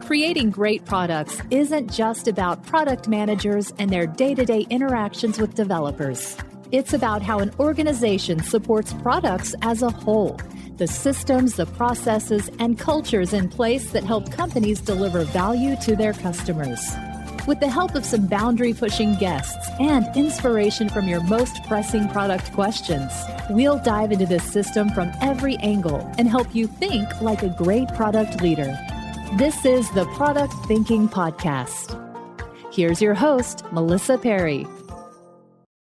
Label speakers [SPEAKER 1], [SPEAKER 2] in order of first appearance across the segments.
[SPEAKER 1] Creating great products isn't just about product managers and their day-to-day interactions with developers. It's about how an organization supports products as a whole, the systems, the processes, and cultures in place that help companies deliver value to their customers. With the help of some boundary-pushing guests and inspiration from your most pressing product questions, we'll dive into this system from every angle and help you think like a great product leader. This is the Product Thinking Podcast. Here's your host, Melissa Perri.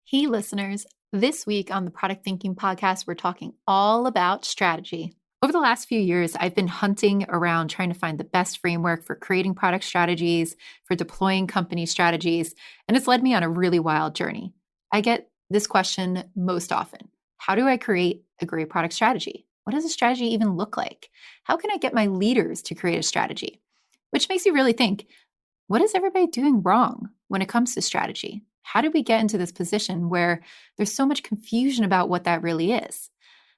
[SPEAKER 2] Hey, listeners. This week on the Product Thinking Podcast, we're talking all about strategy. Over the last few years, I've been hunting around trying to find the best framework for creating product strategies, for deploying company strategies, and it's led me on a really wild journey. I get this question most often. How do I create a great product strategy? What does a strategy even look like? How can I get my leaders to create a strategy? Which makes you really think, what is everybody doing wrong when it comes to strategy? How did we get into this position where there's so much confusion about what that really is?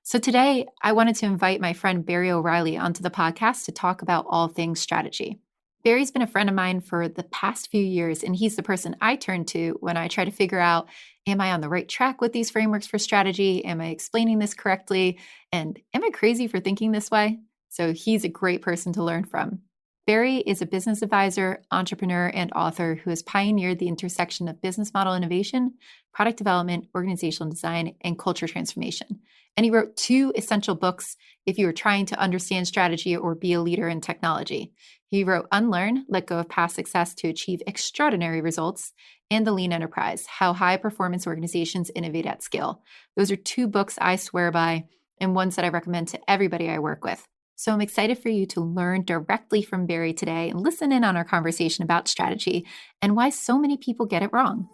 [SPEAKER 2] So today, I wanted to invite my friend Barry O'Reilly onto the podcast to talk about all things strategy. Barry's been a friend of mine for the past few years, and he's the person I turn to when I try to figure out, am I on the right track with these frameworks for strategy? Am I explaining this correctly? And am I crazy for thinking this way? So he's a great person to learn from. Barry is a business advisor, entrepreneur, and author who has pioneered the intersection of business model innovation, product development, organizational design, and culture transformation. And he wrote 2 essential books if you are trying to understand strategy or be a leader in technology. He wrote Unlearned, Let Go of Past Success to Achieve Extraordinary Results, and The Lean Enterprise, How High Performance Organizations Innovate at Scale. Those are 2 books I swear by and ones that I recommend to everybody I work with. So I'm excited for you to learn directly from Barry today and listen in on our conversation about strategy and why so many people get it wrong.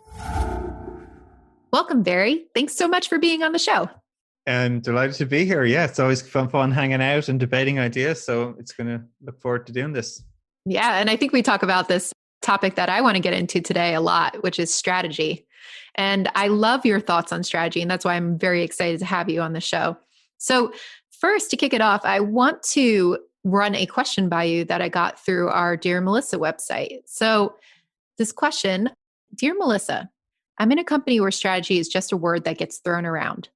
[SPEAKER 2] Welcome, Barry. Thanks so much for being on the show.
[SPEAKER 3] I'm delighted to be here. Yeah, it's always fun hanging out and debating ideas. So it's going to look forward to doing this.
[SPEAKER 2] Yeah, and I think we talk about this topic that I want to get into today a lot, which is strategy. And I love your thoughts on strategy, and that's why I'm very excited to have you on the show. So first, to kick it off, I want to run a question by you that I got through our Dear Melissa website. So this question, Dear Melissa, I'm in a company where strategy is just a word that gets thrown around.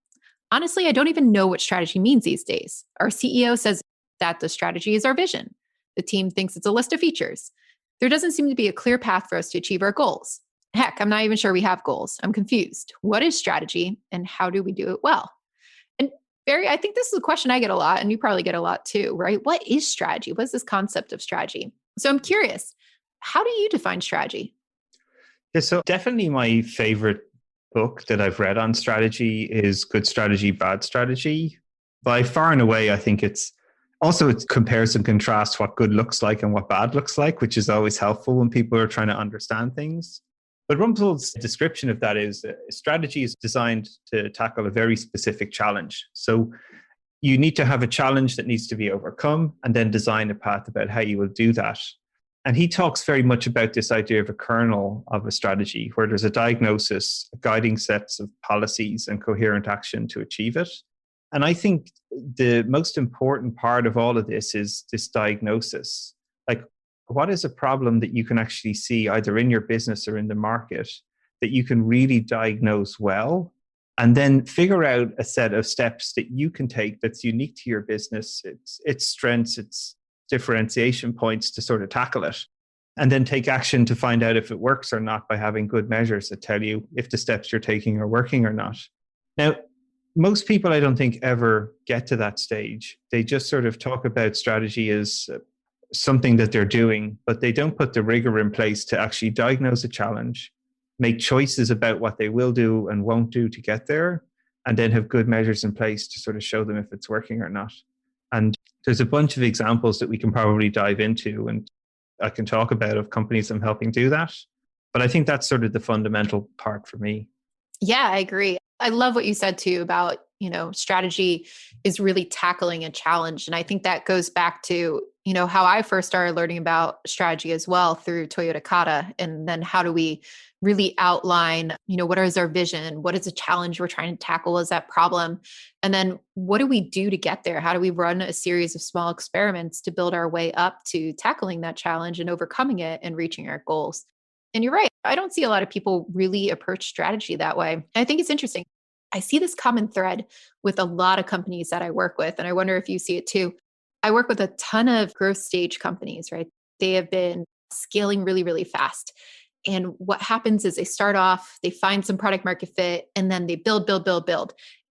[SPEAKER 2] Honestly, I don't even know what strategy means these days. Our CEO says that the strategy is our vision. The team thinks it's a list of features. There doesn't seem to be a clear path for us to achieve our goals. Heck, I'm not even sure we have goals. I'm confused. What is strategy and how do we do it well? And Barry, I think this is a question I get a lot, and you probably get a lot too, right? What is strategy? What is this concept of strategy? So I'm curious, how do you define strategy?
[SPEAKER 3] Yeah, so definitely my favorite book that I've read on strategy is Good Strategy, Bad Strategy. By far and away, I think it compares and contrasts what good looks like and what bad looks like, which is always helpful when people are trying to understand things. But Rumpel's description of that is strategy is designed to tackle a very specific challenge. So you need to have a challenge that needs to be overcome and then design a path about how you will do that. And he talks very much about this idea of a kernel of a strategy where there's a diagnosis, guiding sets of policies and coherent action to achieve it. And I think the most important part of all of this is this diagnosis. Like, what is a problem that you can actually see either in your business or in the market that you can really diagnose well, and then figure out a set of steps that you can take that's unique to your business, its strengths, its differentiation points to sort of tackle it, and then take action to find out if it works or not by having good measures that tell you if the steps you're taking are working or not. Now, most people, I don't think, ever get to that stage. They just sort of talk about strategy as something that they're doing, but they don't put the rigor in place to actually diagnose a challenge, make choices about what they will do and won't do to get there, and then have good measures in place to sort of show them if it's working or not. And there's a bunch of examples that we can probably dive into, and I can talk about of companies I'm helping do that. But I think that's sort of the fundamental part for me.
[SPEAKER 2] Yeah, I agree. I love what you said too about, strategy is really tackling a challenge. And I think that goes back to how I first started learning about strategy as well through Toyota Kata. And then how do we really outline, what is our vision? What is the challenge we're trying to tackle? Is that problem? And then what do we do to get there? How do we run a series of small experiments to build our way up to tackling that challenge and overcoming it and reaching our goals? And you're right. I don't see a lot of people really approach strategy that way. And I think it's interesting. I see this common thread with a lot of companies that I work with. And I wonder if you see it too. I work with a ton of growth stage companies, right? They have been scaling really, really fast. And what happens is they start off, they find some product market fit, and then they build.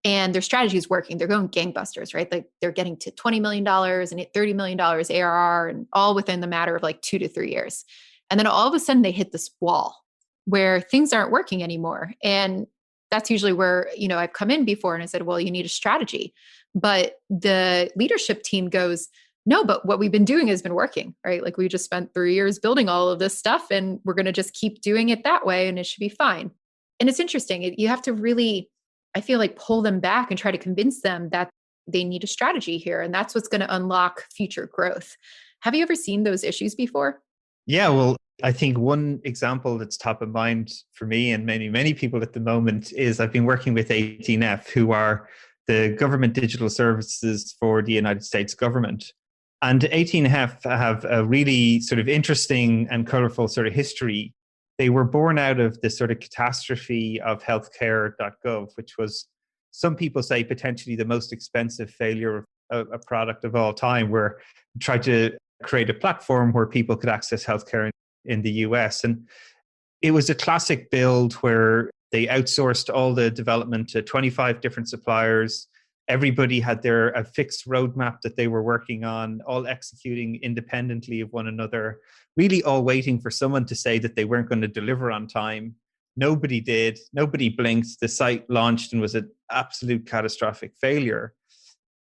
[SPEAKER 2] And their strategy is working. They're going gangbusters, right? Like they're getting to $20 million and $30 million ARR, and all within the matter of like 2 to 3 years. And then all of a sudden they hit this wall where things aren't working anymore. And that's usually where, I've come in before and I said, well, you need a strategy. But the leadership team goes, no, but what we've been doing has been working, right? Like we just spent 3 years building all of this stuff and we're going to just keep doing it that way and it should be fine. And it's interesting. You have to really, I feel like, pull them back and try to convince them that they need a strategy here. And that's what's going to unlock future growth. Have you ever seen those issues before?
[SPEAKER 3] Yeah, well, I think one example that's top of mind for me and many people at the moment is I've been working with 18F, who are the government digital services for the United States government. And 18F have a really sort of interesting and colorful sort of history. They were born out of the sort of catastrophe of healthcare.gov, which was, some people say, potentially the most expensive failure of a product of all time, where we tried to create a platform where people could access healthcare in the US. And it was a classic build where they outsourced all the development to 25 different suppliers. Everybody had a fixed roadmap that they were working on, all executing independently of one another, really all waiting for someone to say that they weren't going to deliver on time. Nobody did. Nobody blinked. The site launched and was an absolute catastrophic failure.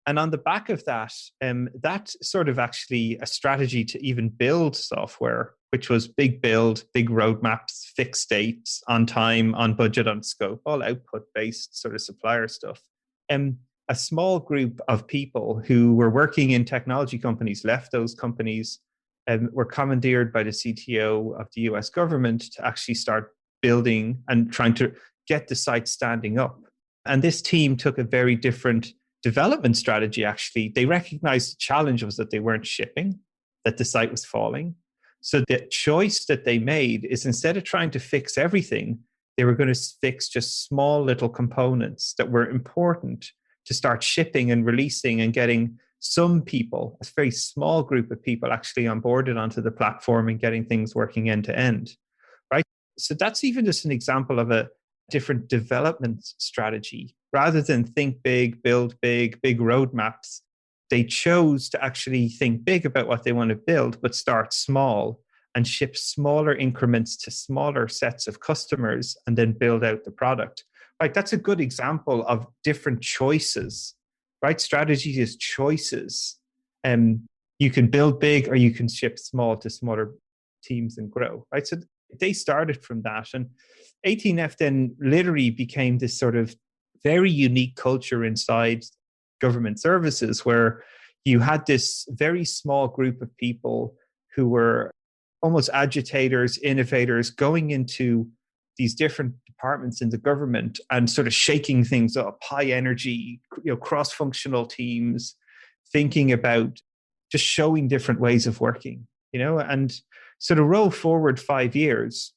[SPEAKER 3] And on the back of that, that sort of actually a strategy to even build software, which was big build, big roadmaps, fixed dates, on time, on budget, on scope, all output-based sort of supplier stuff. A small group of people who were working in technology companies left those companies and were commandeered by the CTO of the US government to actually start building and trying to get the site standing up. And this team took a very different development strategy, actually. They recognized the challenge was that they weren't shipping, that the site was falling. So the choice that they made is, instead of trying to fix everything, they were going to fix just small little components that were important to start shipping and releasing and getting some people, a very small group of people, actually onboarded onto the platform and getting things working end to end, right? So that's even just an example of a different development strategy. Rather than think big, build big roadmaps, they chose to actually think big about what they want to build, but start small and ship smaller increments to smaller sets of customers and then build out the product. Right? That's a good example of different choices, right? Strategy is choices. You can build big or you can ship small to smaller teams and grow, right? So they started from that. And 18F then literally became this sort of very unique culture inside government services, where you had this very small group of people who were almost agitators, innovators, going into these different departments in the government and sort of shaking things up, high energy, cross-functional teams, thinking about just showing different ways of working, and sort of roll forward 5 years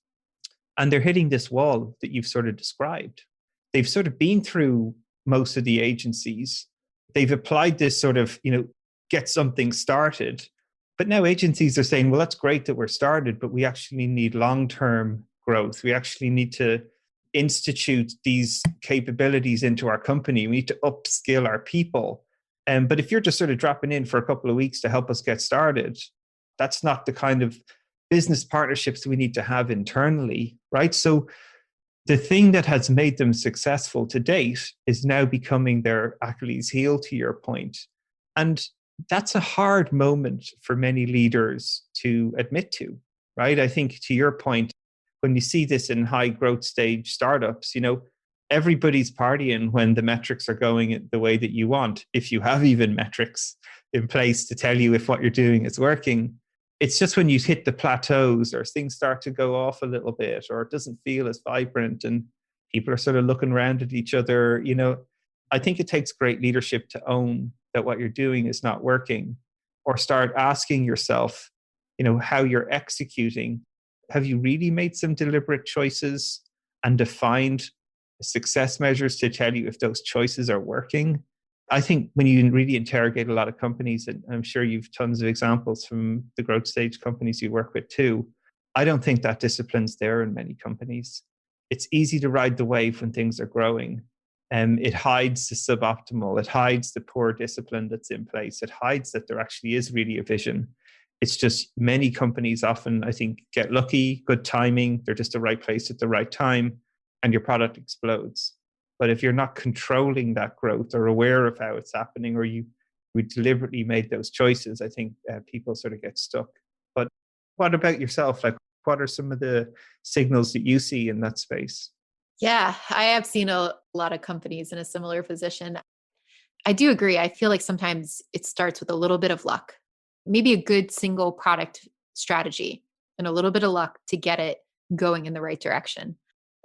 [SPEAKER 3] and they're hitting this wall that you've sort of described. They've sort of been through most of the agencies. They've applied this sort of, get something started. But now agencies are saying, well, that's great that we're started, but we actually need long-term growth. We actually need to institute these capabilities into our company. We need to upskill our people. But if you're just sort of dropping in for a couple of weeks to help us get started, that's not the kind of business partnerships we need to have internally, right? So the thing that has made them successful to date is now becoming their Achilles heel, to your point. And that's a hard moment for many leaders to admit to, right? I think, to your point, when you see this in high growth stage startups, everybody's partying when the metrics are going the way that you want, if you have even metrics. in place to tell you if what you're doing is working. It's just when you hit the plateaus or things start to go off a little bit, or it doesn't feel as vibrant and people are sort of looking around at each other, I think it takes great leadership to own that what you're doing is not working, or start asking yourself, how you're executing. Have you really made some deliberate choices and defined success measures to tell you if those choices are working? I think when you really interrogate a lot of companies, and I'm sure you've tons of examples from the growth stage companies you work with too, I don't think that discipline's there in many companies. It's easy to ride the wave when things are growing. It hides the suboptimal. It hides the poor discipline that's in place. It hides that there actually is really a vision. It's just many companies often, I think, get lucky, good timing. They're just the right place at the right time, and your product explodes. But if you're not controlling that growth or aware of how it's happening, or we deliberately made those choices, I think people sort of get stuck. But what about yourself? Like, what are some of the signals that you see in that space?
[SPEAKER 2] Yeah, I have seen a lot of companies in a similar position. I do agree. I feel like sometimes it starts with a little bit of luck, maybe a good single product strategy and a little bit of luck to get it going in the right direction.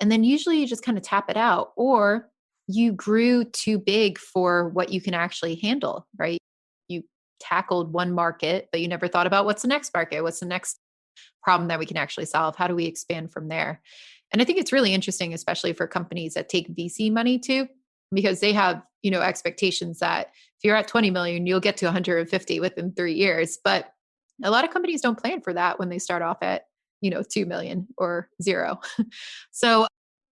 [SPEAKER 2] And then usually you just kind of tap it out, or you grew too big for what you can actually handle, right? You tackled one market, but you never thought about what's the next market? What's the next problem that we can actually solve? How do we expand from there? And I think it's really interesting, especially for companies that take VC money too, because they have, expectations that if you're at 20 million, you'll get to 150 within 3 years. But a lot of companies don't plan for that when they start off at, 2 million or 0. So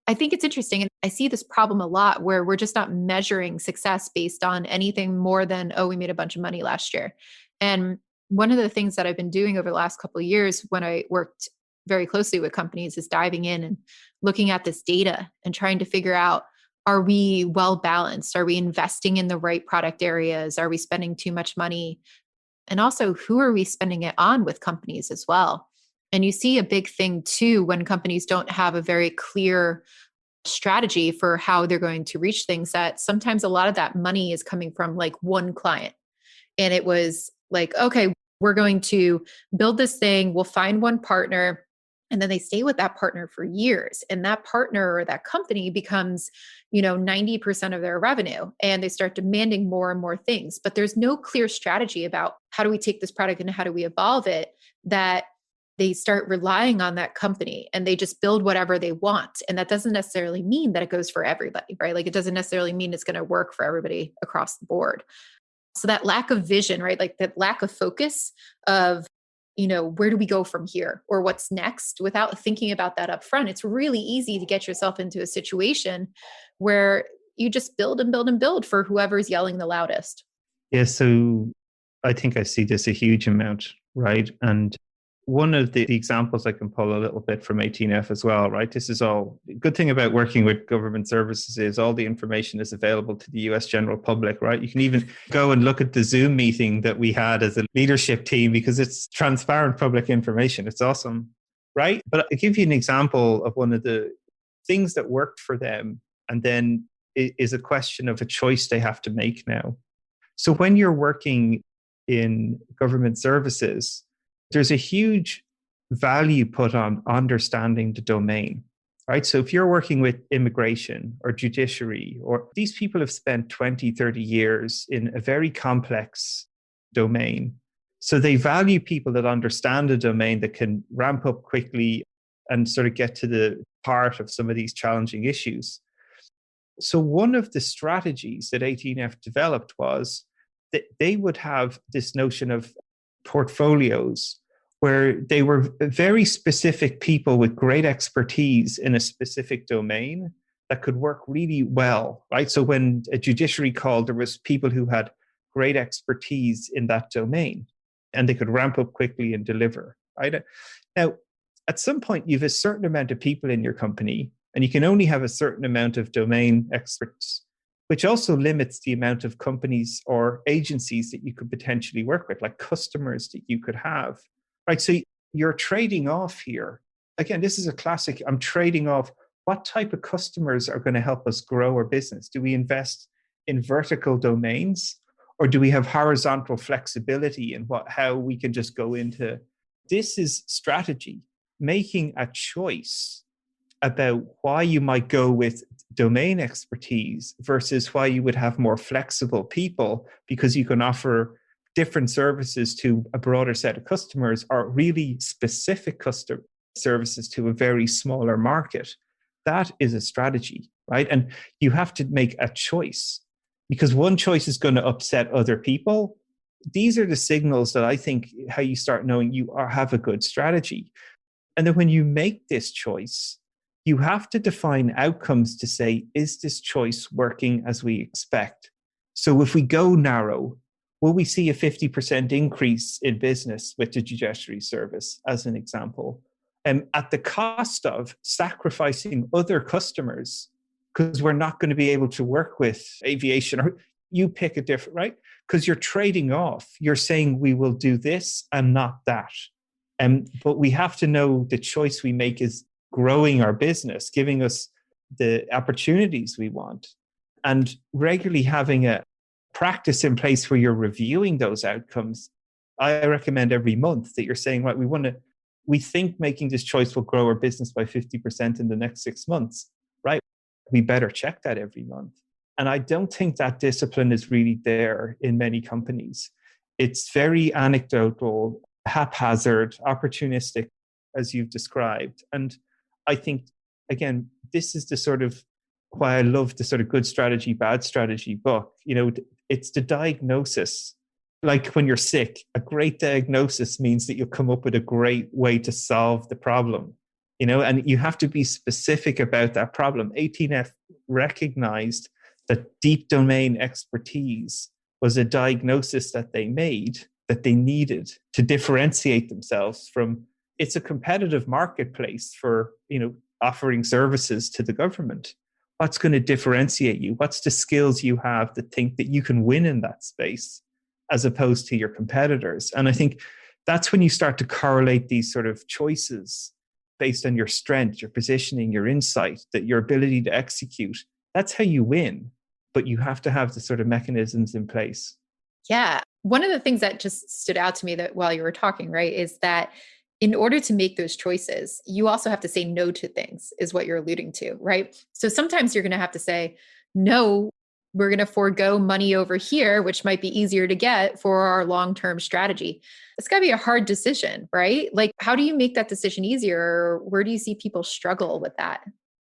[SPEAKER 2] I think it's interesting. And I see this problem a lot where we're just not measuring success based on anything more than, oh, we made a bunch of money last year. And one of the things that I've been doing over the last couple of years when I worked very closely with companies is diving in and looking at this data and trying to figure out, are we well balanced? Are we investing in the right product areas? Are we spending too much money? And also, who are we spending it on with companies as well? And you see a big thing too when companies don't have a very clear strategy for how they're going to reach things, that sometimes a lot of that money is coming from like one client. And it was like, okay, we're going to build this thing. We'll find one partner. And then they stay with that partner for years. And that partner or that company becomes, 90% of their revenue. And they start demanding more and more things. But there's no clear strategy about how do we take this product and how do we evolve it, that they start relying on that company and they just build whatever they want. And that doesn't necessarily mean that it goes for everybody, right? Like it doesn't necessarily mean it's going to work for everybody across the board. So that lack of vision, right? Like that lack of focus of, where do we go from here or what's next without thinking about that up front. It's really easy to get yourself into a situation where you just build and build and build for whoever's yelling the loudest.
[SPEAKER 3] Yeah. So I think I see this a huge amount, right? And one of the examples I can pull a little bit from 18F as well, right? This is all good thing about working with government services is all the information is available to the US general public, right? You can even go and look at the Zoom meeting that we had as a leadership team because it's transparent public information. It's awesome, right? But I'll give you an example of one of the things that worked for them, and then it is a question of a choice they have to make now. So when you're working in government services, there's a huge value put on understanding the domain, right? So if you're working with immigration or judiciary, or these people have spent 20, 30 years in a very complex domain. So they value people that understand the domain, that can ramp up quickly and sort of get to the heart of some of these challenging issues. So one of the strategies that 18F developed was that they would have this notion of portfolios where they were very specific people with great expertise in a specific domain that could work really well, right? So when a judiciary called, there was people who had great expertise in that domain and they could ramp up quickly and deliver, right? Now, at some point, you have a certain amount of people in your company and you can only have a certain amount of domain experts, which also limits the amount of companies or agencies that you could potentially work with, like customers that you could have. Right, so you're trading off here. Again, this is a classic. I'm trading off what type of customers are going to help us grow our business. Do we invest in vertical domains, Or do we have horizontal flexibility in how we can just go into? This is strategy, making a choice about why you might go with domain expertise versus why you would have more flexible people, because you can offer different services to a broader set of customers, or really specific customer services to a very smaller market. That is a strategy, right? And you have to make a choice, because one choice is going to upset other people. These are the signals that I think how you start knowing you have a good strategy. And then when you make this choice, you have to define outcomes to say, is this choice working as we expect? So if we go narrow, will we see a 50% increase in business with the trajectory service, as an example, at the cost of sacrificing other customers, because we're not going to be able to work with aviation, or you pick a different, right? Because you're trading off. You're saying we will do this and not that. But we have to know the choice we make is growing our business, giving us the opportunities we want, and regularly having a practice in place where you're reviewing those outcomes. I recommend every month that you're saying, right, we think making this choice will grow our business by 50% in the next 6 months, right? We better check that every month. And I don't think that discipline is really there in many companies. It's very anecdotal, haphazard, opportunistic, as you've described. And I think, again, this is the sort of why I love the sort of good strategy, bad strategy book. It's the diagnosis. Like when you're sick, a great diagnosis means that you'll come up with a great way to solve the problem, and you have to be specific about that problem. 18F recognized that deep domain expertise was a diagnosis that they made, that they needed to differentiate themselves from. It's a competitive marketplace for, offering services to the government. What's going to differentiate you? What's the skills you have that think that you can win in that space as opposed to your competitors? And I think that's when you start to correlate these sort of choices based on your strength, your positioning, your insight, that your ability to execute. That's how you win. But you have to have the sort of mechanisms in place.
[SPEAKER 2] Yeah. One of the things that just stood out to me that while you were talking, right, is that in order to make those choices, you also have to say no to things, is what you're alluding to, right? So sometimes you're going to have to say, no, we're going to forego money over here, which might be easier to get for our long-term strategy. It's got to be a hard decision, right? Like, how do you make that decision easier? Where do you see people struggle with that?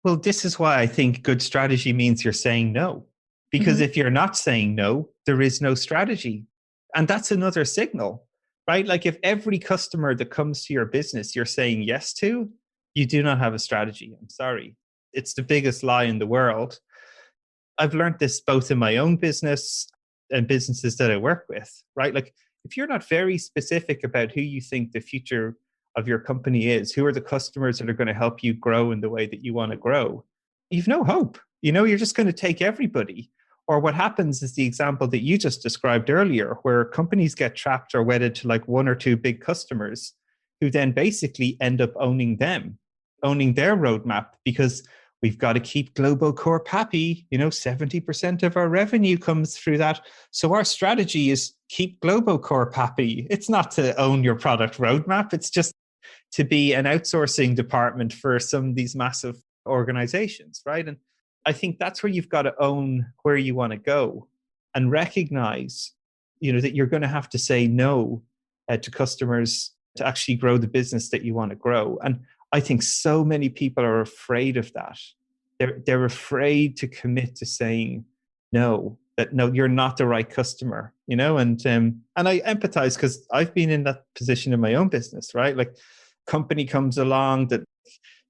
[SPEAKER 3] Well, this is why I think good strategy means you're saying no. Because if you're not saying no, there is no strategy. And that's another signal, right? Like if every customer that comes to your business you're saying yes to, you do not have a strategy. I'm sorry. It's the biggest lie in the world. I've learned this both in my own business and businesses that I work with, right? Like if you're not very specific about who you think the future of your company is, who are the customers that are going to help you grow in the way that you want to grow, you've no hope. You're just going to take everybody. Or what happens is the example that you just described earlier, where companies get trapped or wedded to like one or two big customers who then basically end up owning them, owning their roadmap, because we've got to keep Global Corp happy. 70% of our revenue comes through that. So our strategy is keep Global Corp happy. It's not to own your product roadmap. It's just to be an outsourcing department for some of these massive organizations, right? And I think that's where you've got to own where you want to go and recognize, that you're going to have to say no to customers to actually grow the business that you want to grow. And I think so many people are afraid of that. They're afraid to commit to saying no, that no, you're not the right customer, and I empathize because I've been in that position in my own business, right? Like company comes along that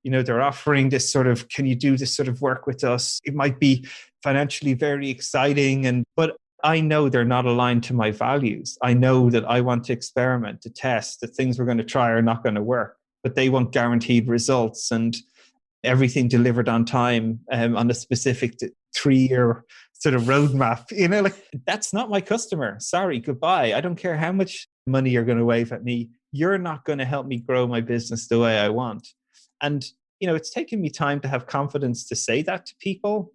[SPEAKER 3] they're offering this sort of, can you do this sort of work with us? It might be financially very exciting, but I know they're not aligned to my values. I know that I want to experiment, to test, that things we're going to try are not going to work, but they want guaranteed results and everything delivered on time on a specific 3-year sort of roadmap. That's not my customer. Sorry, goodbye. I don't care how much money you're going to wave at me. You're not going to help me grow my business the way I want. And, it's taken me time to have confidence to say that to people,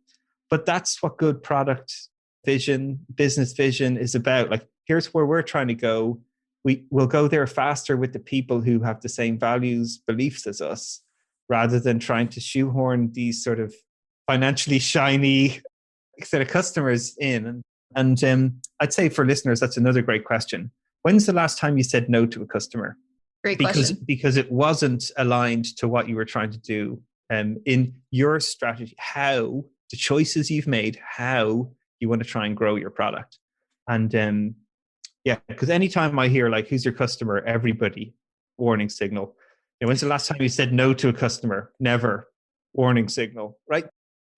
[SPEAKER 3] but that's what good product business vision is about. Like, here's where we're trying to go. We'll go there faster with the people who have the same values, beliefs as us, rather than trying to shoehorn these sort of financially shiny set of customers in. And I'd say for listeners, that's another great question. When's the last time you said no to a customer?
[SPEAKER 2] Great question.
[SPEAKER 3] Because it wasn't aligned to what you were trying to do in your strategy, how the choices you've made, how you want to try and grow your product. And yeah, because anytime I hear like, who's your customer? Everybody, warning signal. When's the last time you said no to a customer? Never, warning signal, right?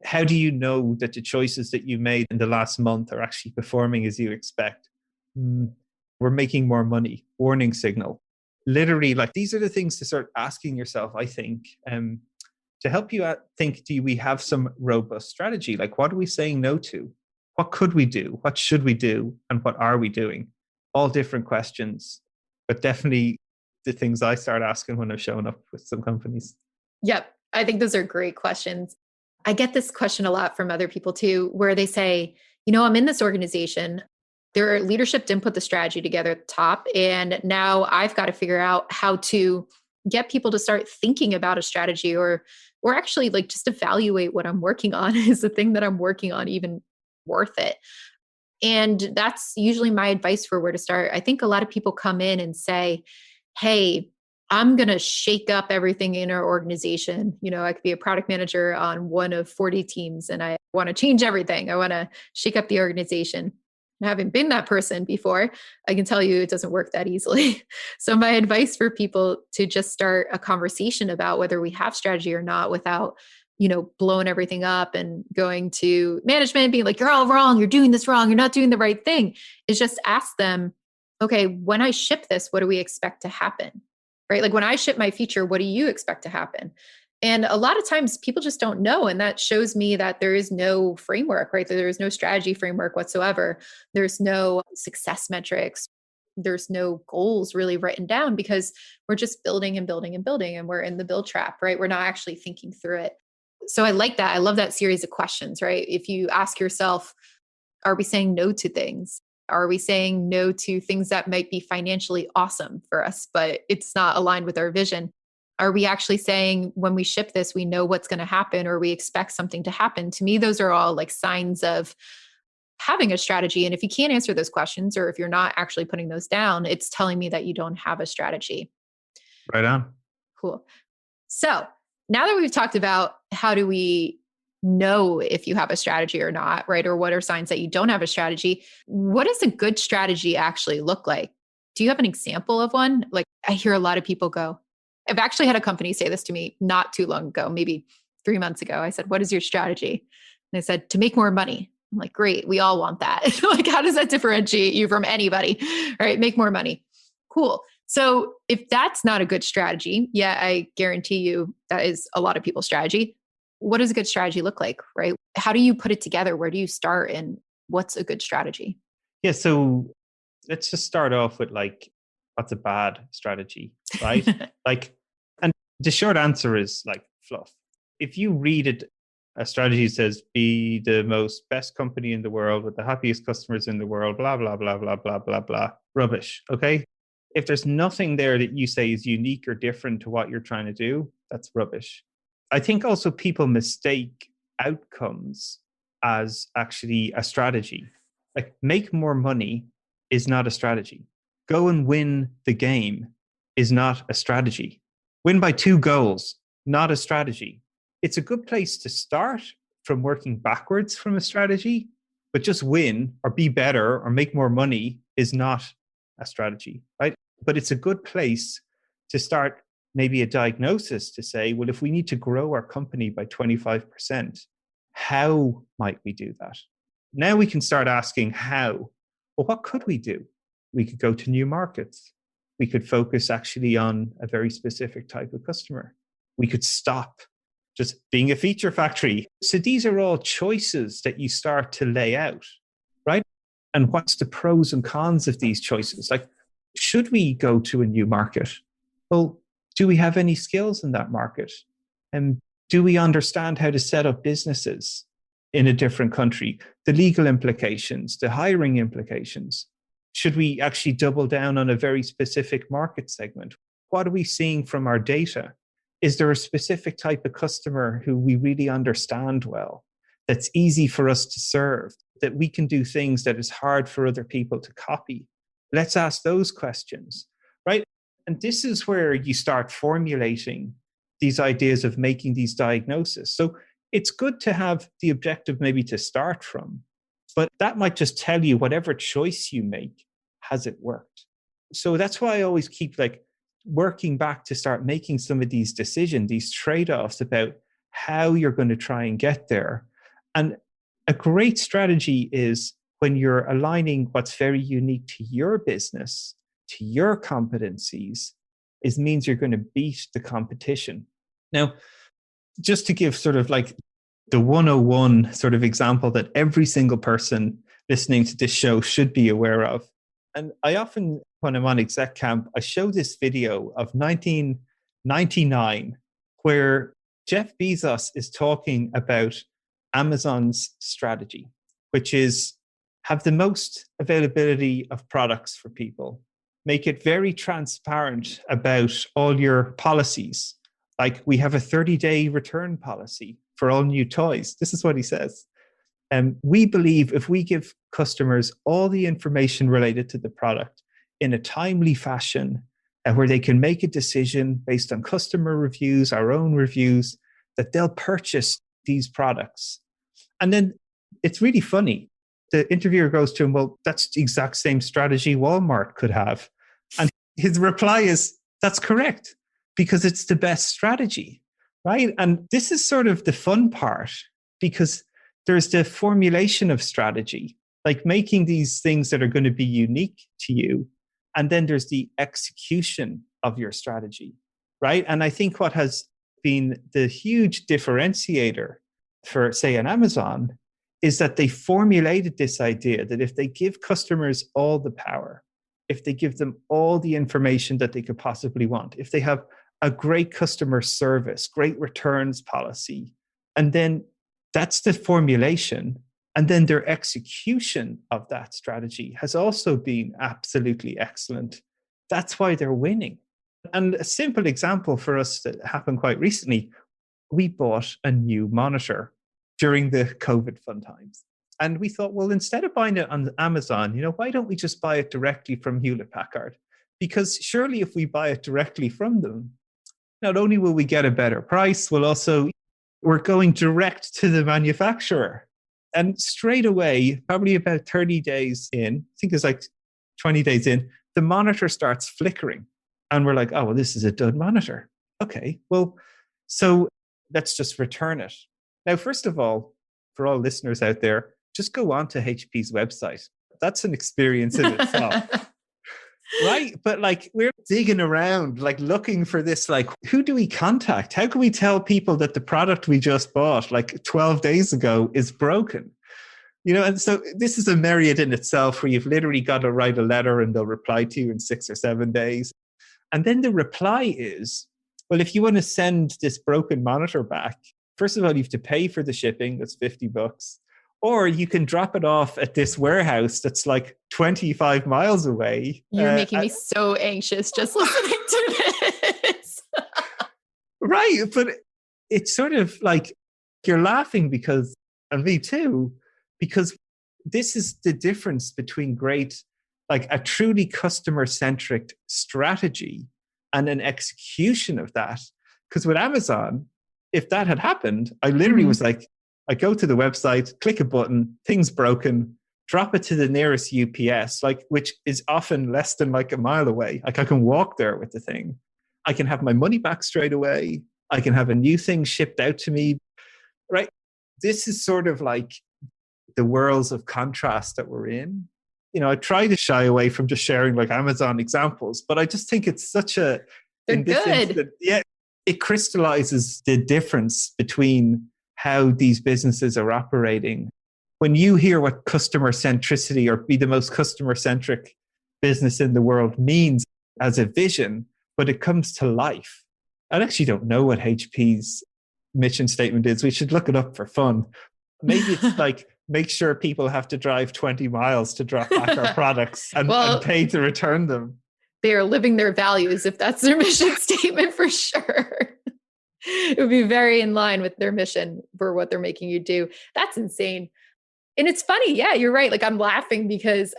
[SPEAKER 3] How do you know that the choices that you made in the last month are actually performing as you expect? We're making more money, warning signal. Literally, like, these are the things to start asking yourself, I think, to help you out, think, do we have some robust strategy? Like, what are we saying no to? What could we do? What should we do? And what are we doing? All different questions, but definitely the things I start asking when I'm showing up with some companies.
[SPEAKER 2] Yep. I think those are great questions. I get this question a lot from other people too, where they say, I'm in this organization, their leadership didn't put the strategy together at the top. And now I've got to figure out how to get people to start thinking about a strategy or actually like just evaluate what I'm working on. Is the thing that I'm working on even worth it? And that's usually my advice for where to start. I think a lot of people come in and say, hey, I'm going to shake up everything in our organization. I could be a product manager on one of 40 teams and I want to change everything. I want to shake up the organization. And having been that person before, I can tell you it doesn't work that easily. So my advice for people to just start a conversation about whether we have strategy or not without blowing everything up and going to management and being like, you're all wrong, you're doing this wrong, you're not doing the right thing, is just ask them, okay, when I ship this, what do we expect to happen? Right? Like when I ship my feature, what do you expect to happen? And a lot of times people just don't know. And that shows me that there is no framework, right? There is no strategy framework whatsoever. There's no success metrics. There's no goals really written down because we're just building and building and building. And we're in the build trap, right? We're not actually thinking through it. So I like that. I love that series of questions, right? If you ask yourself, are we saying no to things? Are we saying no to things that might be financially awesome for us, but it's not aligned with our vision? Are we actually saying when we ship this, we know what's going to happen or we expect something to happen? To me, those are all like signs of having a strategy. And if you can't answer those questions, or if you're not actually putting those down, it's telling me that you don't have a strategy.
[SPEAKER 3] Right on.
[SPEAKER 2] Cool. So now that we've talked about how do we know if you have a strategy or not, right? Or what are signs that you don't have a strategy? What does a good strategy actually look like? Do you have an example of one? Like I hear a lot of people go, I've actually had a company say this to me not too long ago, maybe 3 months ago. I said, what is your strategy? And they said, to make more money. I'm like, great. We all want that. Like, how does that differentiate you from anybody? Right? Make more money. Cool. So if that's not a good strategy, yeah, I guarantee you that is a lot of people's strategy. What does a good strategy look like, right? How do you put it together? Where do you start? And what's a good strategy?
[SPEAKER 3] Yeah. So let's just start off with like, what's a bad strategy, right? And the short answer is like fluff. If you read it, a strategy says, be the most best company in the world with the happiest customers in the world, blah, blah, blah, blah, blah, blah, blah. Rubbish. Okay. If there's nothing there that you say is unique or different to what you're trying to do, that's rubbish. I think also people mistake outcomes as actually a strategy. Like make more money is not a strategy. Go and win the game is not a strategy. Win by 2 goals, not a strategy. It's a good place to start from working backwards from a strategy, but just win or be better or make more money is not a strategy, right? But it's a good place to start maybe a diagnosis to say, well, if we need to grow our company by 25%, how might we do that? Now we can start asking how. Well, what could we do? We could go to new markets. We could focus actually on a very specific type of customer. We could stop just being a feature factory. So these are all choices that you start to lay out, right? And what's the pros and cons of these choices? Like, should we go to a new market? Well, do we have any skills in that market? And do we understand how to set up businesses? in a different country, the legal implications, the hiring implications. Should we actually double down on a very specific market segment? What are we seeing from our data? Is there a specific type of customer who we really understand well, that's easy for us to serve, that we can do things that is hard for other people to copy? Let's ask those questions, right? And this is where you start formulating these ideas of making these diagnoses. So it's good to have the objective maybe to start from, but that might just tell you whatever choice you make, has it worked? So that's why I always keep working back to start making some of these decisions, these trade-offs about how you're going to try and get there. And a great strategy is when you're aligning what's very unique to your business, to your competencies, it means you're going to beat the competition. Now, just to give sort of the 101 sort of example that every single person listening to this show should be aware of. And I often, when I'm on exec camp, I show this video of 1999 where Jeff Bezos is talking about Amazon's strategy, which is have the most availability of products for people, make it very transparent about all your policies. Like we have a 30-day return policy for all new toys. This is what he says. We believe if we give customers all the information related to the product in a timely fashion, where they can make a decision based on customer reviews, our own reviews, that they'll purchase these products. And then it's really funny. The interviewer goes to him, well, that's the exact same strategy Walmart could have. And his reply is, that's correct, because it's the best strategy, right? And this is sort of the fun part, because there's the formulation of strategy, like making these things that are going to be unique to you. And then there's the execution of your strategy, right? And I think what has been the huge differentiator for, say, an Amazon is that they formulated this idea that if they give customers all the power, if they give them all the information that they could possibly want, if they have a great customer service, great returns policy, and then that's the formulation. And then their execution of that strategy has also been absolutely excellent. That's why they're winning. And a simple example for us that happened quite recently, we bought a new monitor during the COVID fun times. And we thought, well, instead of buying it on Amazon, why don't we just buy it directly from Hewlett-Packard? Because surely if we buy it directly from them, not only will we get a better price, we're going direct to the manufacturer. And straight away, probably about 30 days in, I think it's like 20 days in, the monitor starts flickering. And we're like, oh, well, this is a dud monitor. Okay, well, so let's just return it. Now, first of all, for all listeners out there, just go on to HP's website. That's an experience in itself. Right? But we're digging around, looking for this, who do we contact? How can we tell people that the product we just bought 12 days ago is broken? And so this is a myriad in itself where you've literally got to write a letter and they'll reply to you in 6 or 7 days. And then the reply is, well, if you want to send this broken monitor back, first of all, you have to pay for the shipping. That's $50. Or you can drop it off at this warehouse that's 25 miles away.
[SPEAKER 2] You're making me so anxious just listening to this.
[SPEAKER 3] Right. But it's sort of you're laughing because, and me too, because this is the difference between great, a truly customer-centric strategy and an execution of that. Because with Amazon, if that had happened, I literally was I go to the website, click a button, thing's broken, drop it to the nearest UPS, which is often less than a mile away. I can walk there with the thing. I can have my money back straight away. I can have a new thing shipped out to me, right? This is sort of the worlds of contrast that we're in. I try to shy away from just sharing Amazon examples, but I just think it's such a...
[SPEAKER 2] They're good.
[SPEAKER 3] Instant, it crystallizes the difference between how these businesses are operating. When you hear what customer centricity or be the most customer centric business in the world means as a vision, but it comes to life. I actually don't know what HP's mission statement is. We should look it up for fun. Maybe it's like, make sure people have to drive 20 miles to drop back our products and pay to return them.
[SPEAKER 2] They are living their values if that's their mission statement for sure. It would be very in line with their mission for what they're making you do. That's insane. And it's funny. Yeah, you're right. Like I'm laughing because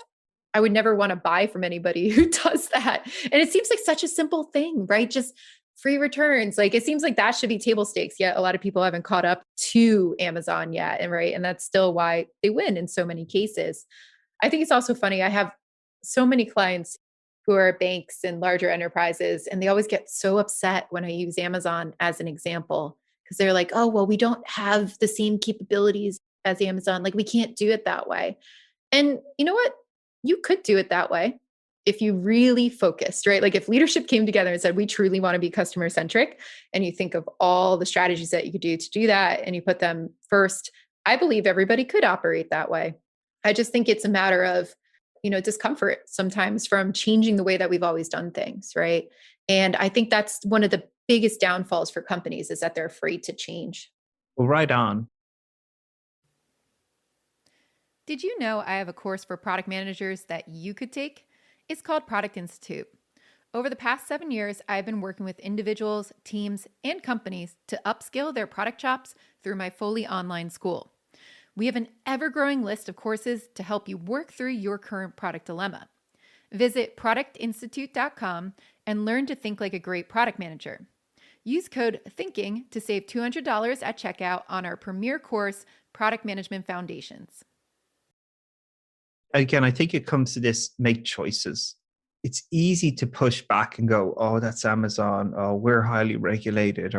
[SPEAKER 2] I would never want to buy from anybody who does that. And it seems like such a simple thing, right? Just free returns. Like it seems like that should be table stakes. Yet a lot of people haven't caught up to Amazon yet. And right. And that's still why they win in so many cases. I think it's also funny. I have so many clients who are banks and larger enterprises, and they always get so upset when I use Amazon as an example, because they're like, oh, well, we don't have the same capabilities as Amazon. Like we can't do it that way. And you know what? You could do it that way if you really focused, right? Like if leadership came together and said, we truly want to be customer centric, and you think of all the strategies that you could do to do that, and you put them first, I believe everybody could operate that way. I just think it's a matter of, discomfort sometimes from changing the way that we've always done things, right? And I think that's one of the biggest downfalls for companies is that they're afraid to change.
[SPEAKER 3] Well, right on.
[SPEAKER 2] Did you know I have a course for product managers that you could take? It's called Product Institute. Over the past 7 years, I've been working with individuals, teams, and companies to upskill their product chops through my fully online school. We have an ever-growing list of courses to help you work through your current product dilemma. Visit productinstitute.com and learn to think like a great product manager. Use code THINKING to save $200 at checkout on our premier course, Product Management Foundations.
[SPEAKER 3] Again, I think it comes to this, make choices. It's easy to push back and go, oh, that's Amazon. Oh, we're highly regulated.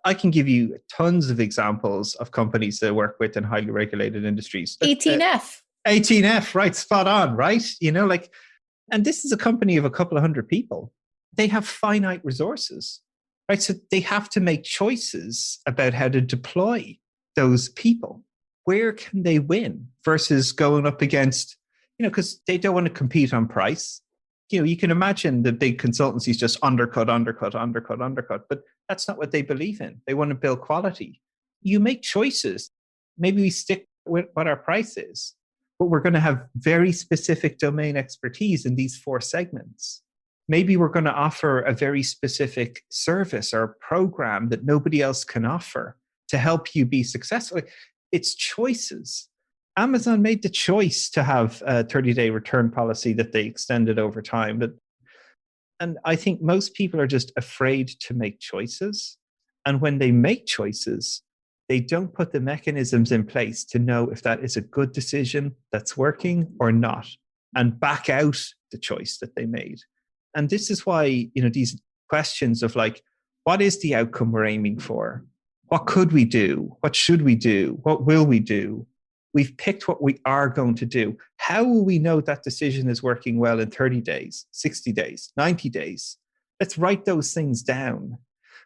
[SPEAKER 3] I can give you tons of examples of companies that I work with in highly regulated industries.
[SPEAKER 2] 18F.
[SPEAKER 3] 18F, right? Spot on, right? And this is a company of a couple of hundred people. They have finite resources, right? So they have to make choices about how to deploy those people. Where can they win versus going up against, because they don't want to compete on price. You can imagine the big consultancies just undercut. But that's not what they believe in. They want to build quality. You make choices. Maybe we stick with what our price is, but we're going to have very specific domain expertise in these 4 segments. Maybe we're going to offer a very specific service or program that nobody else can offer to help you be successful. It's choices. Amazon made the choice to have a 30-day return policy that they extended over time. And I think most people are just afraid to make choices. And when they make choices, they don't put the mechanisms in place to know if that is a good decision that's working or not, and back out the choice that they made. And this is why, these questions of like, what is the outcome we're aiming for? What could we do? What should we do? What will we do? We've picked what we are going to do. How will we know that decision is working well in 30 days, 60 days, 90 days? Let's write those things down.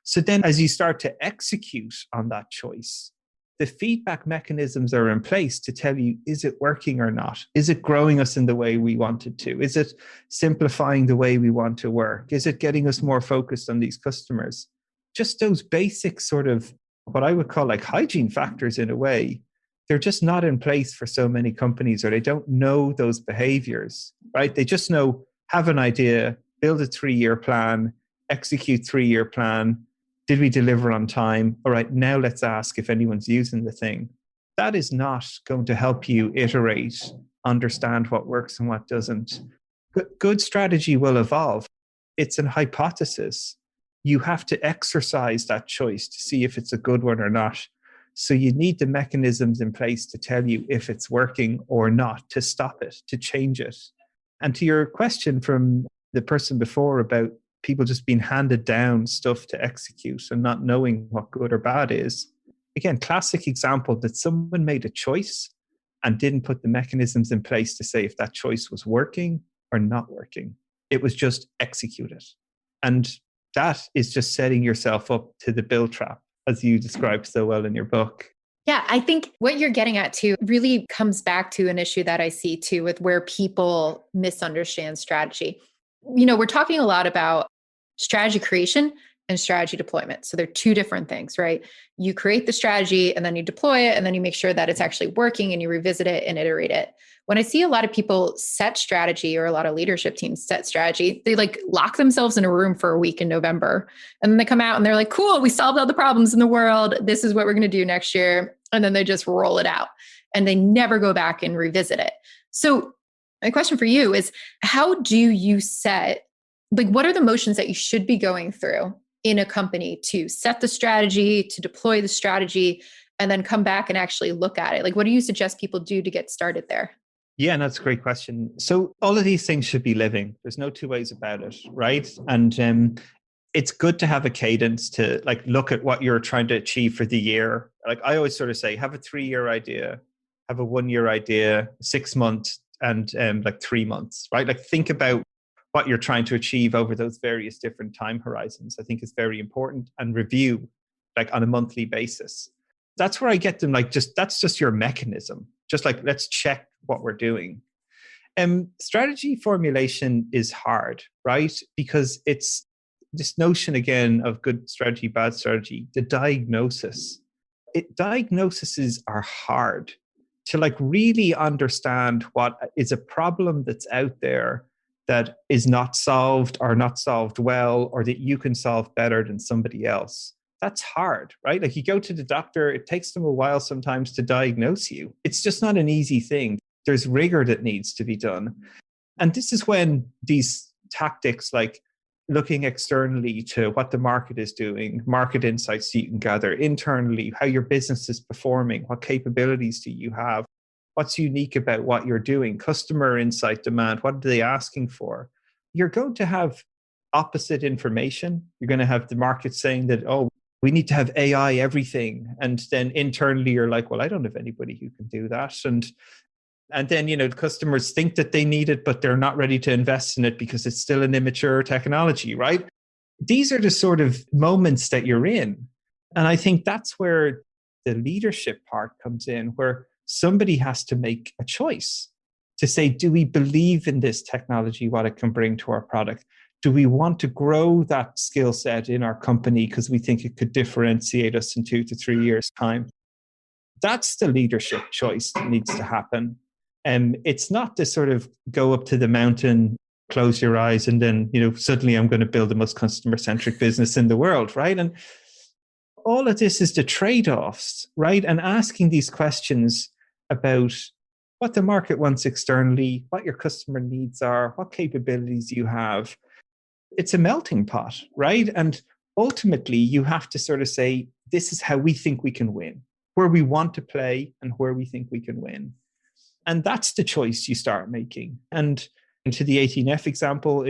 [SPEAKER 3] So then as you start to execute on that choice, the feedback mechanisms are in place to tell you, is it working or not? Is it growing us in the way we want it to? Is it simplifying the way we want to work? Is it getting us more focused on these customers? Just those basic sort of what I would call like hygiene factors in a way, they're just not in place for so many companies, or they don't know those behaviors, right? They just know, have an idea, build a 3-year plan, execute 3-year plan. Did we deliver on time? All right, now let's ask if anyone's using the thing. That is not going to help you iterate, understand what works and what doesn't. Good strategy will evolve. It's an hypothesis. You have to exercise that choice to see if it's a good one or not. So you need the mechanisms in place to tell you if it's working or not, to stop it, to change it. And to your question from the person before about people just being handed down stuff to execute and not knowing what good or bad is, again, classic example that someone made a choice and didn't put the mechanisms in place to say if that choice was working or not working. It was just executed. And that is just setting yourself up to the bill trap, as you described so well in your book.
[SPEAKER 2] Yeah, I think what you're getting at too really comes back to an issue that I see too with where people misunderstand strategy. We're talking a lot about strategy creation and strategy deployment. So they're two different things, right? You create the strategy and then you deploy it, and then you make sure that it's actually working and you revisit it and iterate it. When I see a lot of people set strategy, or a lot of leadership teams set strategy, they like lock themselves in a room for a week in November. And then they come out and they're like, cool, we solved all the problems in the world. This is what we're going to do next year. And then they just roll it out and they never go back and revisit it. So my question for you is, how do you set, like, what are the motions that you should be going through in a company to set the strategy, to deploy the strategy, and then come back and actually look at it? Like, what do you suggest people do to get started there?
[SPEAKER 3] Yeah, that's a great question. So all of these things should be living. There's no two ways about it, right? And it's good to have a cadence to like look at what you're trying to achieve for the year. Like I always sort of say, have a 3-year idea, have a 1-year idea, 6 months, and like 3 months, right? Like think about what you're trying to achieve over those various different time horizons. I think is very important, and review like on a monthly basis. That's where I get them, like, that's just your mechanism. Just like, let's check what we're doing. Strategy formulation is hard, right? Because it's this notion again of good strategy, bad strategy, the diagnosis. Diagnoses are hard to like really understand what is a problem that's out there that is not solved, or not solved well, or that you can solve better than somebody else. That's hard, right? Like you go to the doctor, it takes them a while sometimes to diagnose you. It's just not an easy thing. There's rigor that needs to be done. And this is when these tactics like looking externally to what the market is doing, market insights you can gather internally, how your business is performing, what capabilities do you have, what's unique about what you're doing, customer insight demand, what are they asking for? You're going to have opposite information. You're going to have the market saying that, oh, we need to have AI everything. And then internally you're like, well, I don't have anybody who can do that. And then, the customers think that they need it, but they're not ready to invest in it because it's still an immature technology, right? These are the sort of moments that you're in. And I think that's where the leadership part comes in, where somebody has to make a choice to say, do we believe in this technology, what it can bring to our product? Do we want to grow that skill set in our company because we think it could differentiate us in 2 to 3 years' time? That's the leadership choice that needs to happen. And it's not to sort of go up to the mountain, close your eyes, and then, suddenly I'm going to build the most customer-centric business in the world, right? And all of this is the trade-offs, right? And asking these questions about what the market wants externally, what your customer needs are, what capabilities you have. It's a melting pot, right? And ultimately, you have to sort of say, this is how we think we can win, where we want to play and where we think we can win. And that's the choice you start making. And to the 18F example,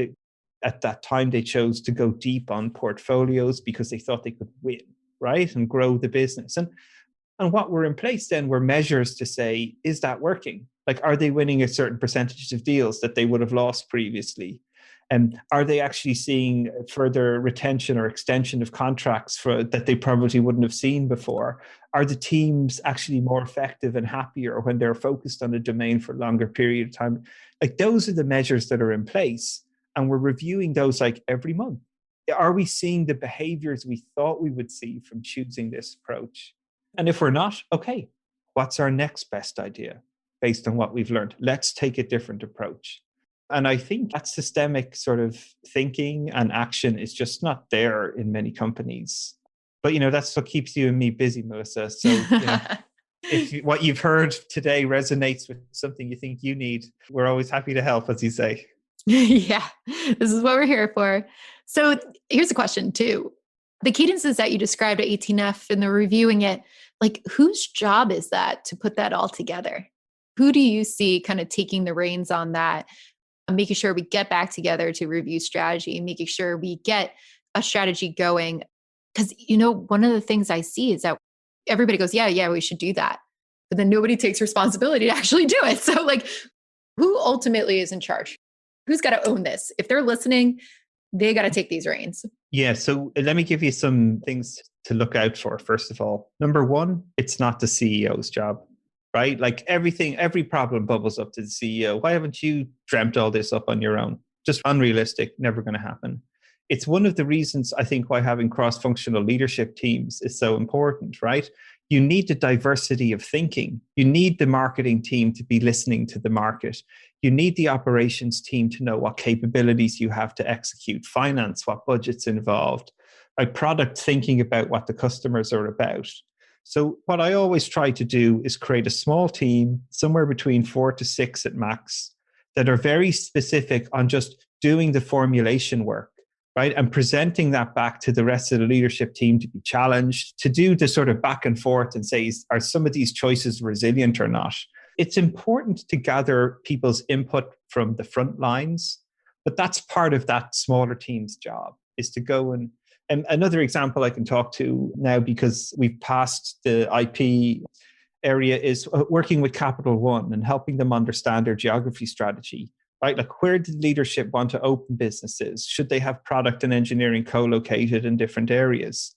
[SPEAKER 3] at that time, they chose to go deep on portfolios because they thought they could win, right? And grow the business. And what were in place then were measures to say, is that working? Like, are they winning a certain percentage of deals that they would have lost previously? And are they actually seeing further retention or extension of contracts that they probably wouldn't have seen before? Are the teams actually more effective and happier when they're focused on a domain for a longer period of time? Like, those are the measures that are in place. And we're reviewing those like every month. Are we seeing the behaviors we thought we would see from choosing this approach? And if we're not, okay, what's our next best idea based on what we've learned? Let's take a different approach. And I think that systemic sort of thinking and action is just not there in many companies. But, that's what keeps you and me busy, Melissa. So, if what you've heard today resonates with something you think you need, we're always happy to help, as you say.
[SPEAKER 2] Yeah, this is what we're here for. So here's a question too. The cadences that you described at 18F and the reviewing it, like, whose job is that to put that all together? Who do you see kind of taking the reins on that? Making sure we get back together to review strategy, making sure we get a strategy going. Because, one of the things I see is that everybody goes, yeah, we should do that. But then nobody takes responsibility to actually do it. So like, who ultimately is in charge? Who's got to own this? If they're listening, they got to take these reins. Yeah.
[SPEAKER 3] So let me give you some things to look out for. First of all, number one, it's not the CEO's job. Right? Like every problem bubbles up to the CEO. Why haven't you dreamt all this up on your own? Just unrealistic, never going to happen. It's one of the reasons I think why having cross-functional leadership teams is so important, right? You need the diversity of thinking. You need the marketing team to be listening to the market. You need the operations team to know what capabilities you have to execute, finance, what budget's involved, like product thinking about what the customers are about. So what I always try to do is create a small team, somewhere between 4 to 6 at max, that are very specific on just doing the formulation work, right? And presenting that back to the rest of the leadership team to be challenged, to do the sort of back and forth and say, are some of these choices resilient or not? It's important to gather people's input from the front lines, but that's part of that smaller team's job, is to go and another example I can talk to now, because we've passed the IP area, is working with Capital One and helping them understand their geography strategy, right? Like, where did leadership want to open businesses? Should they have product and engineering co-located in different areas?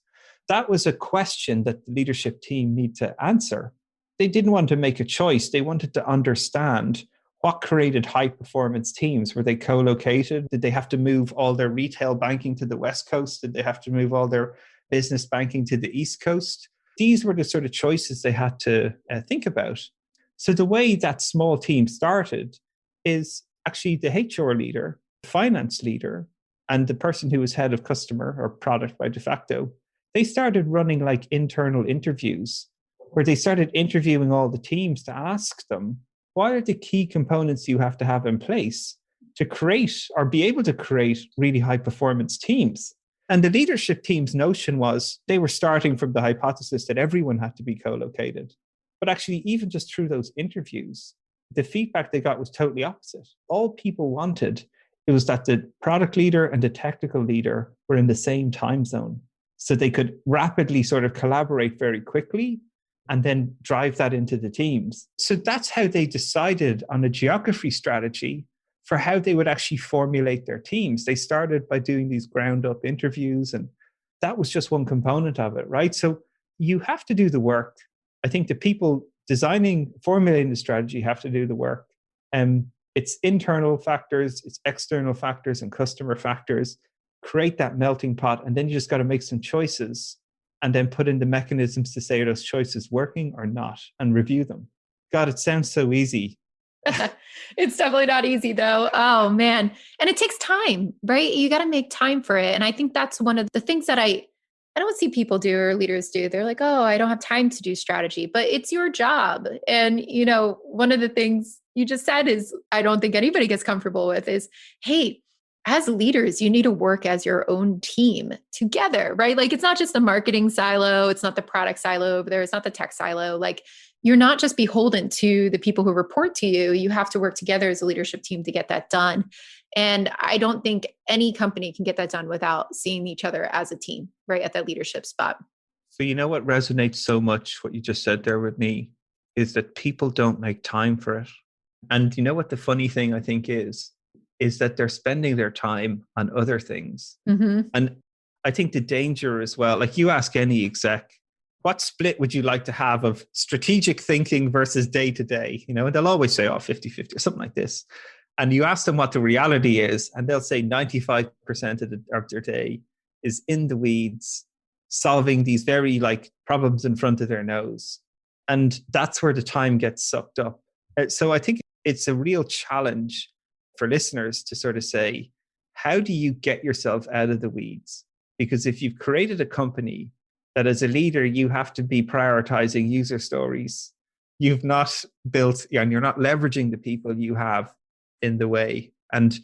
[SPEAKER 3] That was a question that the leadership team need to answer. They didn't want to make a choice. They wanted to understand what created high performance teams. Were they co-located? Did they have to move all their retail banking to the West Coast? Did they have to move all their business banking to the East Coast? These were the sort of choices they had to think about. So the way that small team started is actually the HR leader, the finance leader, and the person who was head of customer or product by de facto. They started running like internal interviews where they started interviewing all the teams to ask them, what are the key components you have to have in place to create or be able to create really high performance teams? And the leadership team's notion was they were starting from the hypothesis that everyone had to be co-located. But actually, even just through those interviews, the feedback they got was totally opposite. All people wanted, it was that the product leader and the technical leader were in the same time zone, so they could rapidly sort of collaborate very quickly and then drive that into the teams. So that's how they decided on a geography strategy for how they would actually formulate their teams. They started by doing these ground up interviews, and that was just one component of it, right? So you have to do the work. I think the people designing, formulating the strategy have to do the work. It's internal factors, it's external factors and customer factors. Create that melting pot, and then you just got to make some choices and then put in the mechanisms to say, are those choices working or not, and review them. God, it sounds so easy.
[SPEAKER 2] It's definitely not easy though. Oh man. And it takes time, right? You got to make time for it. And I think that's one of the things that I don't see people do or leaders do. They're like, oh, I don't have time to do strategy, but it's your job. And, you know, one of the things you just said is, I don't think anybody gets comfortable with is, hey, as leaders, you need to work as your own team together, right? Like, it's not just the marketing silo. It's not the product silo over there. It's not the tech silo. Like, you're not just beholden to the people who report to you. You have to work together as a leadership team to get that done. And I don't think any company can get that done without seeing each other as a team, right, at that leadership spot.
[SPEAKER 3] So you know what resonates so much, what you just said there with me, is that people don't make time for it. And you know what the funny thing I think is that they're spending their time on other things. Mm-hmm. And I think the danger as well, like you ask any exec, what split would you like to have of strategic thinking versus day to day? You know, and they'll always say, 50-50 or something like this. And you ask them what the reality is, and they'll say 95% of their day is in the weeds, solving these very like problems in front of their nose. And that's where the time gets sucked up. So I think it's a real challenge for listeners to sort of say, how do you get yourself out of the weeds? Because if you've created a company that as a leader, you have to be prioritizing user stories, you've not built, and you're not leveraging the people you have in the way. And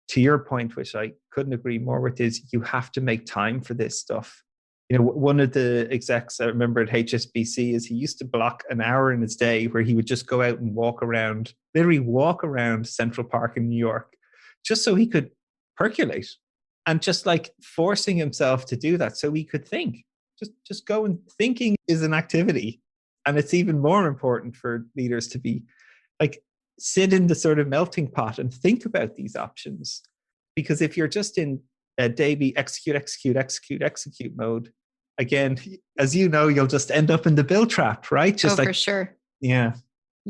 [SPEAKER 3] to your point, which I couldn't agree more with, is you have to make time for this stuff. You know, one of the execs I remember at HSBC is he used to block an hour in his day where he would just go out and literally walk around Central Park in New York, just so he could percolate, and just like forcing himself to do that so he could think. Just go, and thinking is an activity. And it's even more important for leaders to be like, sit in the sort of melting pot and think about these options. Because if you're just in a daily execute mode, again, as you know, you'll just end up in the bill trap, right? Just
[SPEAKER 2] for sure.
[SPEAKER 3] Yeah.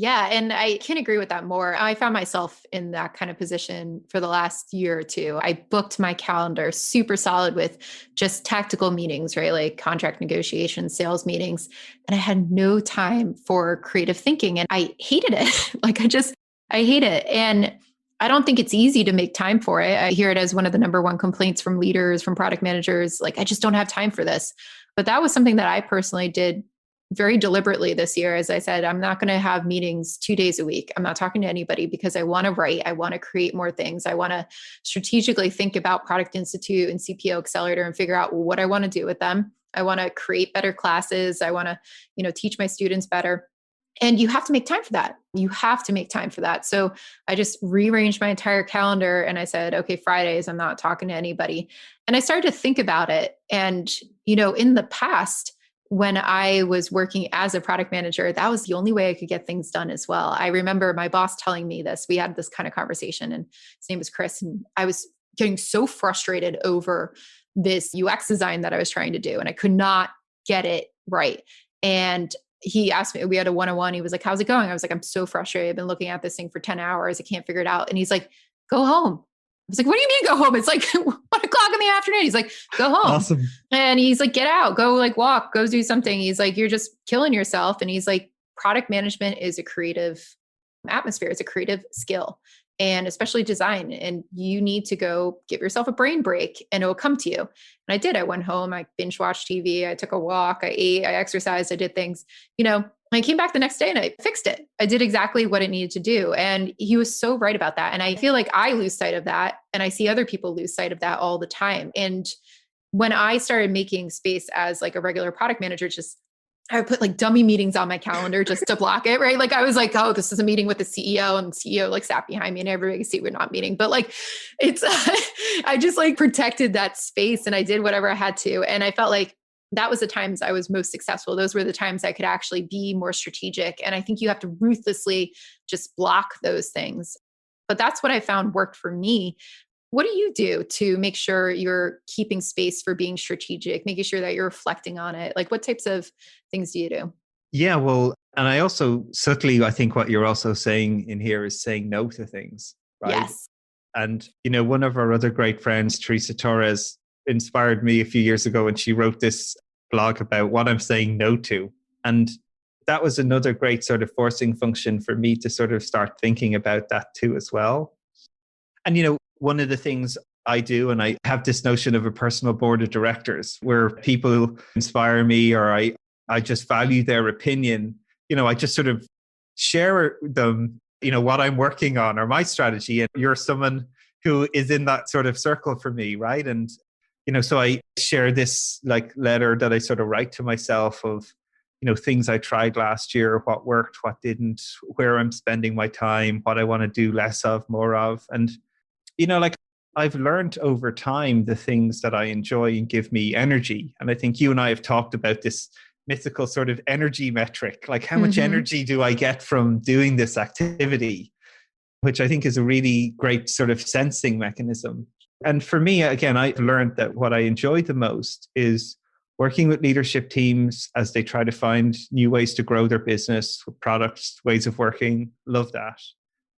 [SPEAKER 2] Yeah. And I can't agree with that more. I found myself in that kind of position for the last year or two. I booked my calendar super solid with just tactical meetings, right? Like contract negotiations, sales meetings. And I had no time for creative thinking. And I hated it. I hate it. And I don't think it's easy to make time for it. I hear it as one of the number one complaints from leaders, from product managers. Like, I just don't have time for this. But that was something that I personally did very deliberately this year. As I said, I'm not going to have meetings 2 days a week. I'm not talking to anybody because I want to write. I want to create more things. I want to strategically think about Product Institute and CPO Accelerator and figure out what I want to do with them. I want to create better classes. I want to, teach my students better. And you have to make time for that. You have to make time for that. So I just rearranged my entire calendar and I said, okay, Fridays, I'm not talking to anybody. And I started to think about it. And, in the past, when I was working as a product manager, that was the only way I could get things done as well. I remember my boss telling me this. We had this kind of conversation, and his name was Chris. And I was getting so frustrated over this UX design that I was trying to do, and I could not get it right. And he asked me, we had a one-on-one. He was like, how's it going? I was like, I'm so frustrated. I've been looking at this thing for 10 hours. I can't figure it out. And he's like, go home. I was like, what do you mean go home? It's like 1:00 in the afternoon. He's like, go home.
[SPEAKER 3] Awesome.
[SPEAKER 2] And he's like, get out, go like walk, go do something. He's like, you're just killing yourself. And he's like, product management is a creative atmosphere. It's a creative skill, and especially design. And you need to go give yourself a brain break and it will come to you. And I did. I went home, I binge watched TV, I took a walk, I ate, I exercised, I did things, I came back the next day and I fixed it. I did exactly what it needed to do. And he was so right about that. And I feel like I lose sight of that. And I see other people lose sight of that all the time. And when I started making space as like a regular product manager, I would put like dummy meetings on my calendar just to block it, right? Like I was like, oh, this is a meeting with the CEO, and the CEO like sat behind me and everybody could see we're not meeting. But like, it's, I just like protected that space and I did whatever I had to. And I felt like that was the times I was most successful. Those were the times I could actually be more strategic. And I think you have to ruthlessly just block those things. But that's what I found worked for me. What do you do to make sure you're keeping space for being strategic, making sure that you're reflecting on it? Like, what types of things do you do?
[SPEAKER 3] Yeah, well, and I also subtly, I think what you're also saying in here is saying no to things, right?
[SPEAKER 2] Yes.
[SPEAKER 3] And, one of our other great friends, Teresa Torres, inspired me a few years ago, and she wrote this blog about what I'm saying no to. And that was another great sort of forcing function for me to sort of start thinking about that too as well. And, one of the things I do, and I have this notion of a personal board of directors where people inspire me, or I just value their opinion. I just sort of share them, what I'm working on or my strategy. And you're someone who is in that sort of circle for me, right? And so I share this like letter that I sort of write to myself of, things I tried last year, what worked, what didn't, where I'm spending my time, what I want to do less of, more of. And, like I've learned over time the things that I enjoy and give me energy. And I think you and I have talked about this mythical sort of energy metric, like how much energy do I get from doing this activity, which I think is a really great sort of sensing mechanism. And for me, again, I learned that what I enjoy the most is working with leadership teams as they try to find new ways to grow their business, products, ways of working. Love that.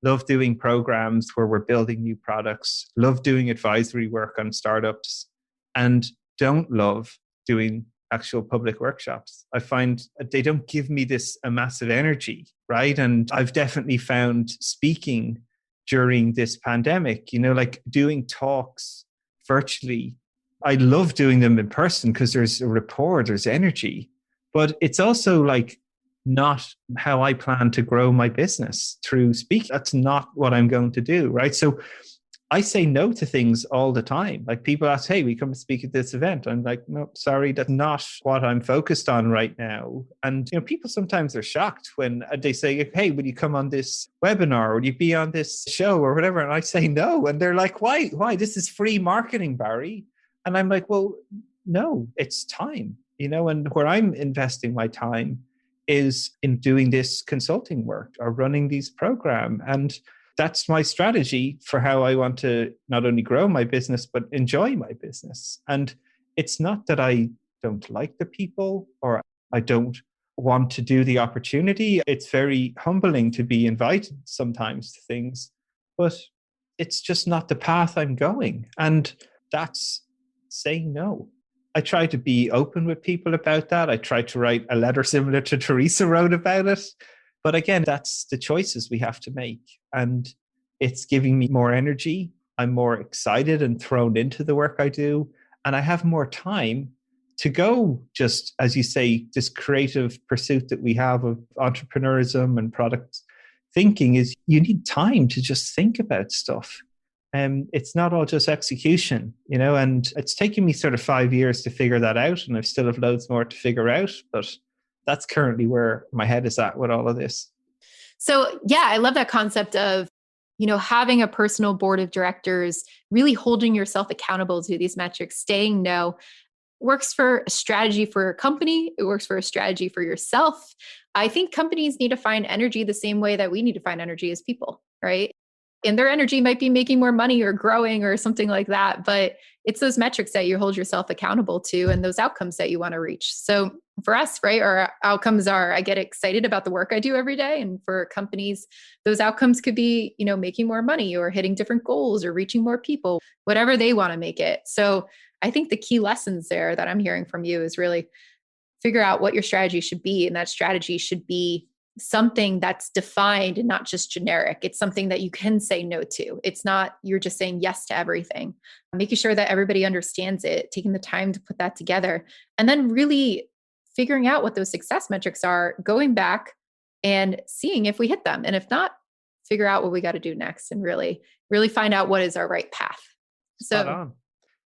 [SPEAKER 3] Love doing programs where we're building new products. Love doing advisory work on startups. And don't love doing actual public workshops. I find they don't give me a massive energy, right? And I've definitely found speaking during this pandemic, like doing talks virtually. I love doing them in person because there's a rapport, there's energy, but it's also like not how I plan to grow my business through speaking. That's not what I'm going to do, right? So I say no to things all the time. Like people ask, hey, we come speak at this event. I'm like, no, sorry, that's not what I'm focused on right now. And, people sometimes are shocked when they say, hey, will you come on this webinar? Will you be on this show or whatever? And I say no. And they're like, why? This is free marketing, Barry. And I'm like, well, no, it's time, and where I'm investing my time is in doing this consulting work or running these programs. And that's my strategy for how I want to not only grow my business, but enjoy my business. And it's not that I don't like the people or I don't want to do the opportunity. It's very humbling to be invited sometimes to things, but it's just not the path I'm going. And that's saying no. I try to be open with people about that. I try to write a letter similar to Teresa wrote about it. But again, that's the choices we have to make. And it's giving me more energy. I'm more excited and thrown into the work I do. And I have more time to go, just as you say, this creative pursuit that we have of entrepreneurism and product thinking is you need time to just think about stuff. It's not all just execution, and it's taken me sort of 5 years to figure that out. And I still have loads more to figure out, but that's currently where my head is at with all of this.
[SPEAKER 2] So yeah, I love that concept of, having a personal board of directors, really holding yourself accountable to these metrics, saying no. Works for a strategy for a company. It works for a strategy for yourself. I think companies need to find energy the same way that we need to find energy as people, right? And their energy might be making more money or growing or something like that, but it's those metrics that you hold yourself accountable to and those outcomes that you want to reach. So for us, right, our outcomes are, I get excited about the work I do every day. And for companies, those outcomes could be, making more money or hitting different goals or reaching more people, whatever they want to make it. So I think the key lessons there that I'm hearing from you is really figure out what your strategy should be. And that strategy should be something that's defined and not just generic. It's something that you can say no to. It's not, you're just saying yes to everything. Making sure that everybody understands it, taking the time to put that together, and then really figuring out what those success metrics are, going back and seeing if we hit them. And if not, figure out what we got to do next and really, really find out what is our right path. So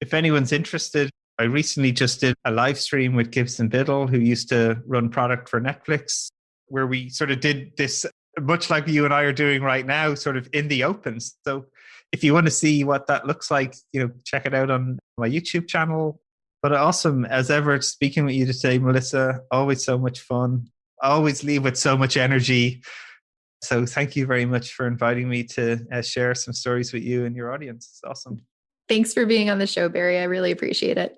[SPEAKER 3] if anyone's interested, I recently just did a live stream with Gibson Biddle, who used to run product for Netflix, where we sort of did this much like you and I are doing right now, sort of in the open. So if you want to see what that looks like, check it out on my YouTube channel. But awesome, as ever, speaking with you today, Melissa. Always so much fun. I always leave with so much energy. So thank you very much for inviting me to share some stories with you and your audience. It's awesome.
[SPEAKER 2] Thanks for being on the show, Barry. I really appreciate it.